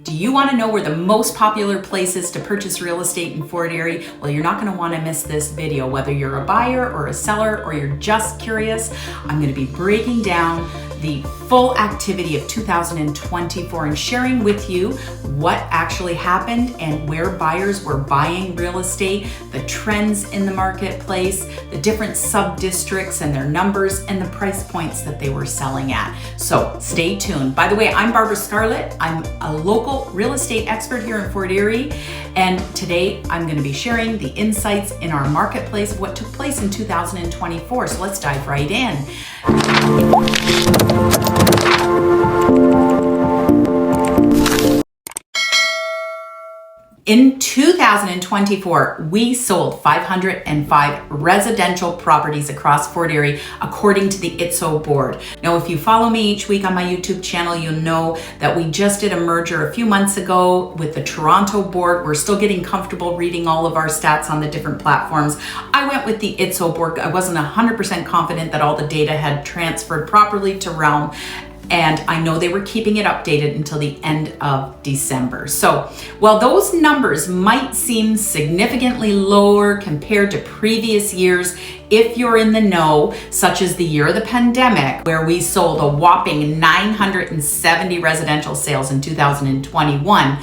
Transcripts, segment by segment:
Do you want to know where the most popular place is to purchase real estate in Fort Erie? Well, you're not going to want to miss this video. Whether you're a buyer or a seller or you're just curious, I'm going to be breaking down the full activity of 2024 and sharing with you what actually happened and where buyers were buying real estate, the trends in the marketplace, the different sub-districts and their numbers, and the price points that they were selling at. So stay tuned. By the way, I'm Barbara Scarlett. I'm a local real estate expert here in Fort Erie, and today I'm going to be sharing the insights in our marketplace of what took place in 2024. So let's dive right in. In 2024, we sold 505 residential properties across Fort Erie, according to the ITSO board. Now, if you follow me each week on my YouTube channel, you'll know that we just did a merger a few months ago with the Toronto board. We're still getting comfortable reading all of our stats on the different platforms. I went with the ITSO board. I wasn't 100% confident that all the data had transferred properly to Realm. And I know they were keeping it updated until the end of December. So while those numbers might seem significantly lower compared to previous years, if you're in the know, such as the year of the pandemic, where we sold a whopping 970 residential sales in 2021,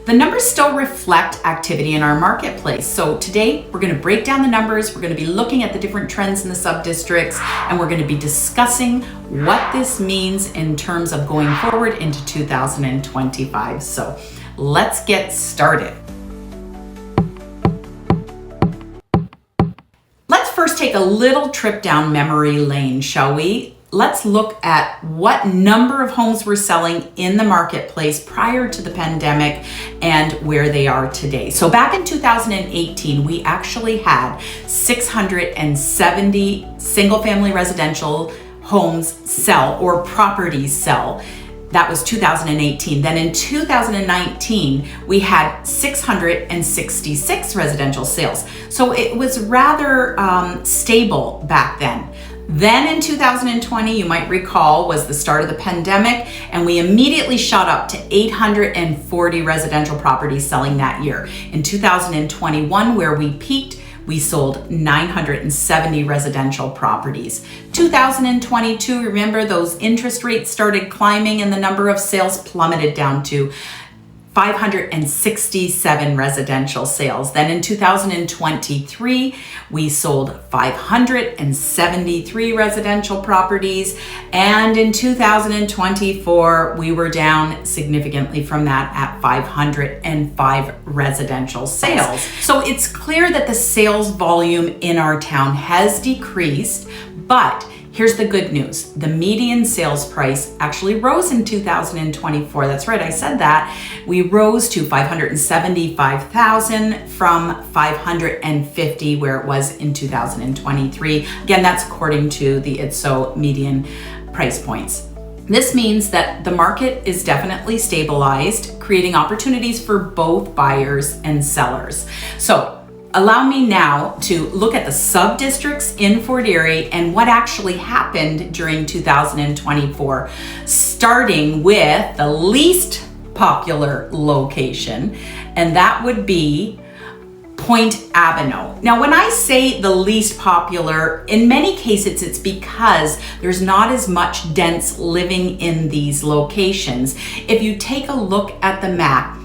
the numbers still reflect activity in our marketplace. So today we're going to break down the numbers, we're going to be looking at the different trends in the sub-districts, and we're going to be discussing what this means in terms of going forward into 2025. So let's get started. Let's first take a little trip down memory lane, shall we? Let's look at what number of homes were selling in the marketplace prior to the pandemic and where they are today. So back in 2018, we actually had 670 single-family residential homes sell or properties sell. That was 2018. Then in 2019, we had 666 residential sales. So it was rather stable back then. Then in 2020, you might recall, was the start of the pandemic, and we immediately shot up to 840 residential properties selling that year. In 2021, where we peaked, we sold 970 residential properties. 2022, remember, those interest rates started climbing and the number of sales plummeted down to 567 residential sales. Then in 2023, we sold 573 residential properties. And in 2024, we were down significantly from that at 505 residential sales. So it's clear that the sales volume in our town has decreased, but here's the good news. The median sales price actually rose in 2024. That's right, I said that. We rose to $575,000 from $550 where it was in 2023. Again, that's according to the ITSO median price points. This means that the market is definitely stabilized, creating opportunities for both buyers and sellers. So allow me now to look at the sub-districts in Fort Erie and what actually happened during 2024, starting with the least popular location, and that would be Point Abino. Now, when I say the least popular, in many cases it's because there's not as much dense living in these locations. If you take a look at the map,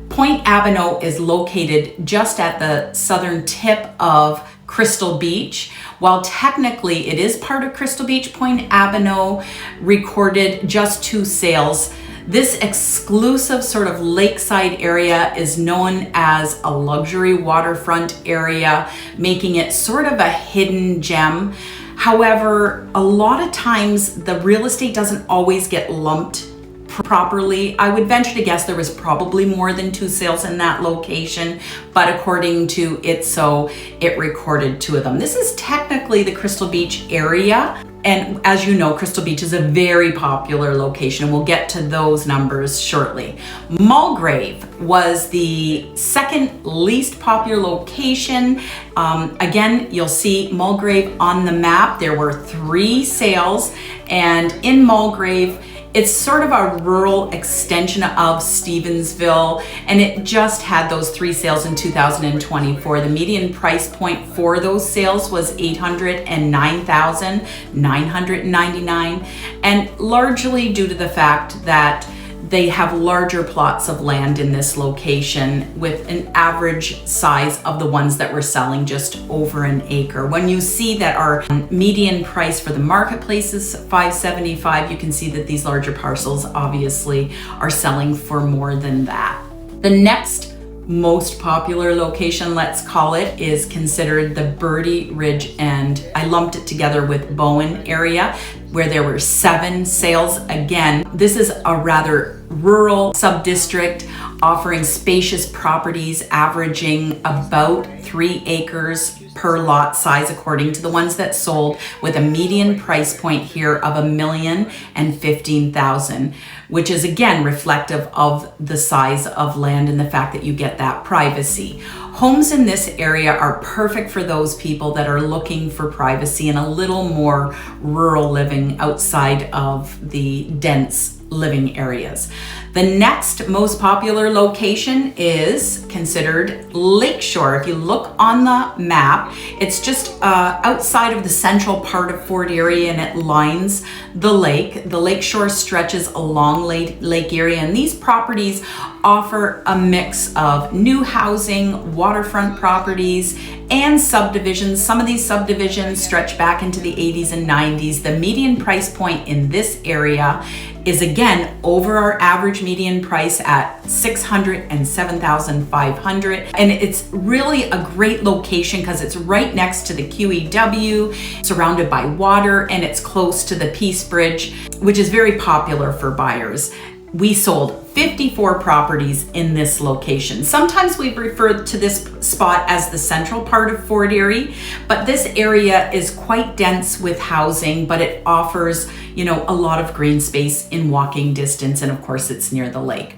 Point Abino is located just at the southern tip of Crystal Beach. While technically it is part of Crystal Beach, Point Abino recorded just 2 sales. This exclusive sort of lakeside area is known as a luxury waterfront area, making it sort of a hidden gem. However, a lot of times the real estate doesn't always get lumped properly. I would venture to guess there was probably more than 2 sales in that location, but according to ITSO, it recorded 2 of them. This is technically the Crystal Beach area, and as you know, Crystal Beach is a very popular location, and we'll get to those numbers shortly. Mulgrave was the second least popular location. Again, you'll see Mulgrave on the map. There were 3 sales, and in Mulgrave, It's sort of a rural extension of Stevensville, and it just had those 3 sales in 2024. The median price point for those sales was $809,999, and largely due to the fact that they have larger plots of land in this location with an average size of the ones that we're selling just over an acre. When you see that our median price for the marketplace is $575, you can see that these larger parcels obviously are selling for more than that. The next most popular location, let's call it, is considered the Birdie Ridge, and I lumped it together with Bowen area, where there were 7 sales. Again, this is a rather rural sub-district offering spacious properties averaging about 3 acres per lot size according to the ones that sold, with a median price point here of $1,015,000, which is again reflective of the size of land and the fact that you get that privacy. Homes in this area are perfect for those people that are looking for privacy and a little more rural living outside of the dense living areas. The next most popular location is considered Lakeshore. If you look on the map, it's just outside of the central part of Fort Erie, and it lines the lake. The lakeshore stretches along Lake Erie, and these properties offer a mix of new housing, waterfront properties, and subdivisions. Some of these subdivisions stretch back into the 80s and 90s. The median price point in this area is again over our average median price at $607,500, and it's really a great location because it's right next to the QEW, surrounded by water, and it's close to the Peace Bridge, which is very popular for buyers. We sold 54 properties in this location. Sometimes we've referred to this spot as the central part of Fort Erie, but this area is quite dense with housing, but it offers, a lot of green space in walking distance, and of course it's near the lake.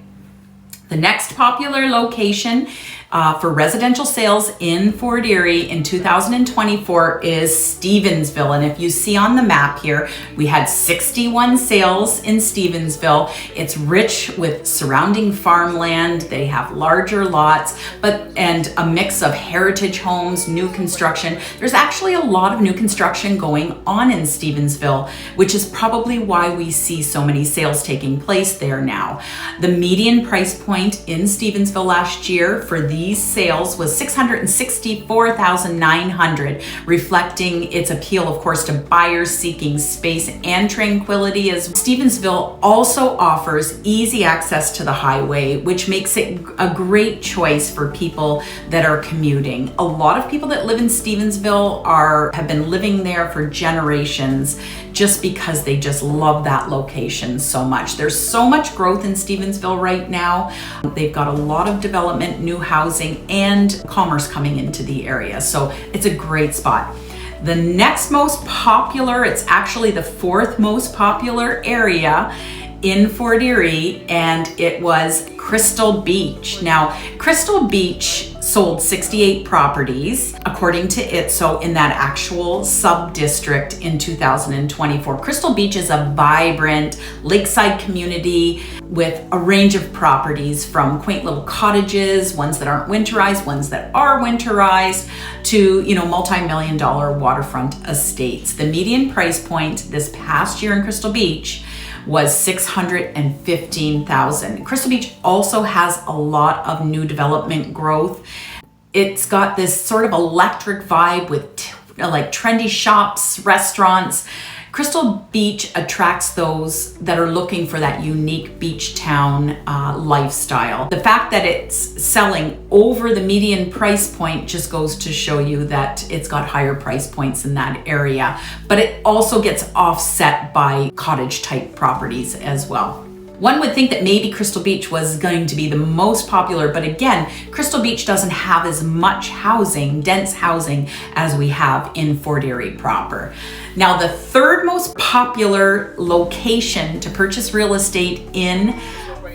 The next popular location for residential sales in Fort Erie in 2024 is Stevensville. And if you see on the map here, we had 61 sales in Stevensville. It's rich with surrounding farmland. They have larger lots, and a mix of heritage homes, new construction. There's actually a lot of new construction going on in Stevensville, which is probably why we see so many sales taking place there now. The median price point in Stevensville last year for these sales was $664,900, reflecting its appeal, of course, to buyers seeking space and tranquility. As Stevensville also offers easy access to the highway, which makes it a great choice for people that are commuting. A lot of people that live in Stevensville have been living there for generations, just because they just love that location so much. There's so much growth in Stevensville right now. They've got a lot of development, new housing, and commerce coming into the area. So it's a great spot. The next most popular, it's actually the 4th most popular area in Fort Erie, and it was Crystal Beach. Now, Crystal Beach sold 68 properties according to ITSO in that actual sub-district in 2024. Crystal Beach is a vibrant lakeside community with a range of properties, from quaint little cottages, ones that aren't winterized, ones that are winterized, to multi-million-dollar waterfront estates. The median price point this past year in Crystal Beach was $615,000. Crystal Beach also has a lot of new development growth. It's got this sort of electric vibe with like trendy shops, restaurants. Crystal Beach attracts those that are looking for that unique beach town lifestyle. The fact that it's selling over the median price point just goes to show you that it's got higher price points in that area, but it also gets offset by cottage type properties as well. One would think that maybe Crystal Beach was going to be the most popular, but again, Crystal Beach doesn't have as much housing, dense housing, as we have in Fort Erie proper. Now, the 3rd most popular location to purchase real estate in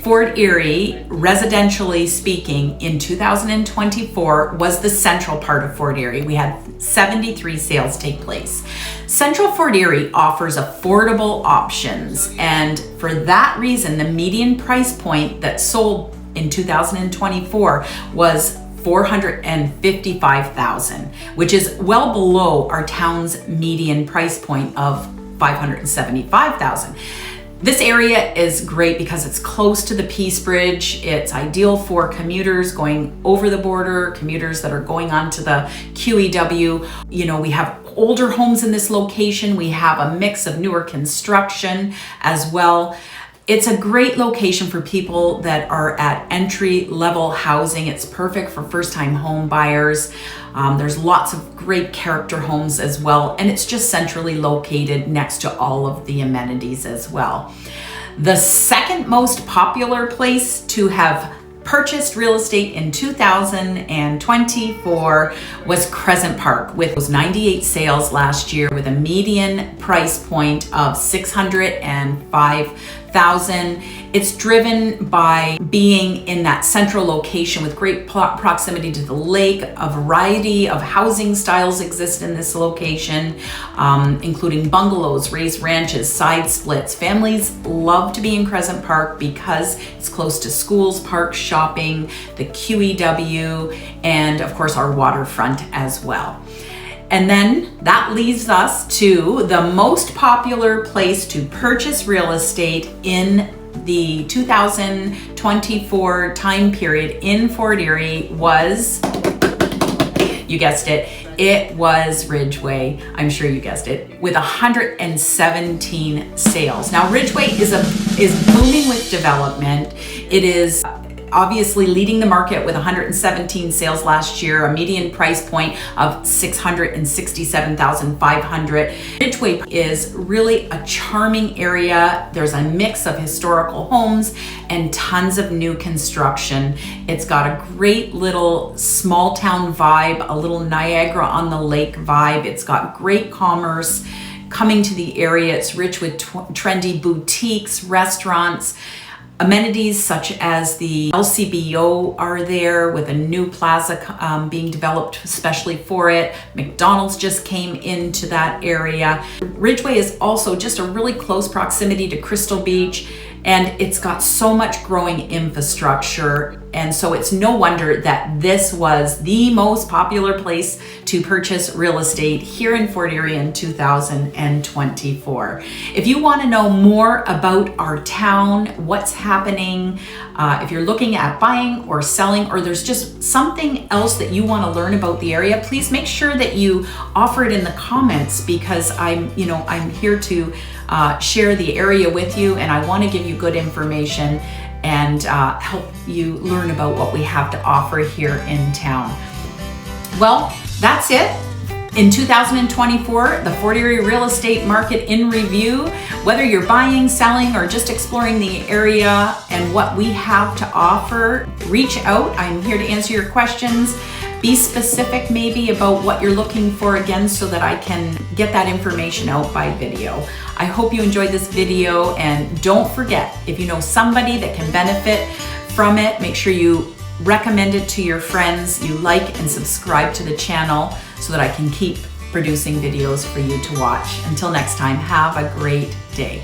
Fort Erie, residentially speaking, in 2024 was the central part of Fort Erie. We had 73 sales take place. Central Fort Erie offers affordable options, and for that reason, the median price point that sold in 2024 was $455,000, which is well below our town's median price point of $575,000. This area is great because it's close to the Peace Bridge. It's ideal for commuters going over the border, commuters that are going onto the QEW. You know, we have older homes in this location. We have a mix of newer construction as well. It's a great location for people that are at entry-level housing. It's perfect for first-time home buyers. There's lots of great character homes as well, and it's just centrally located next to all of the amenities as well. The second most popular place to have purchased real estate in 2024 was Crescent Park, with those 98 sales last year with a median price point of $605,000. It's driven by being in that central location with great proximity to the lake. A variety of housing styles exist in this location, including bungalows, raised ranches, side splits. Families love to be in Crescent Park because it's close to schools, parks, shopping, the QEW, and of course our waterfront as well. And then that leads us to the most popular place to purchase real estate in the 2024 time period in Fort Erie was, you guessed it, it was Ridgeway. I'm sure you guessed it, with 117 sales. Now Ridgeway is booming with development. It is obviously leading the market with 117 sales last year, a median price point of $667,500. Ridgeway is really a charming area. There's a mix of historical homes and tons of new construction. It's got a great little small town vibe, a little Niagara on the lake vibe. It's got great commerce coming to the area. It's rich with trendy boutiques, restaurants. Amenities such as the LCBO are there, with a new plaza being developed especially for it. McDonald's just came into that area. Ridgeway is also just a really close proximity to Crystal Beach, and it's got so much growing infrastructure. And so it's no wonder that this was the most popular place to purchase real estate here in Fort Erie in 2024. If you want to know more about our town, what's happening, if you're looking at buying or selling, or there's just something else that you want to learn about the area, please make sure that you offer it in the comments, because I'm here to share the area with you, and I want to give you good information and help you learn about what we have to offer here in town. Well, that's it. In 2024, the Fort Erie real estate market in review. Whether you're buying, selling, or just exploring the area and what we have to offer, reach out. I'm here to answer your questions. Be specific maybe about what you're looking for, again, so that I can get that information out by video. I hope you enjoyed this video, and don't forget, if you know somebody that can benefit from it, make sure you recommend it to your friends, you like and subscribe to the channel so that I can keep producing videos for you to watch. Until next time, have a great day.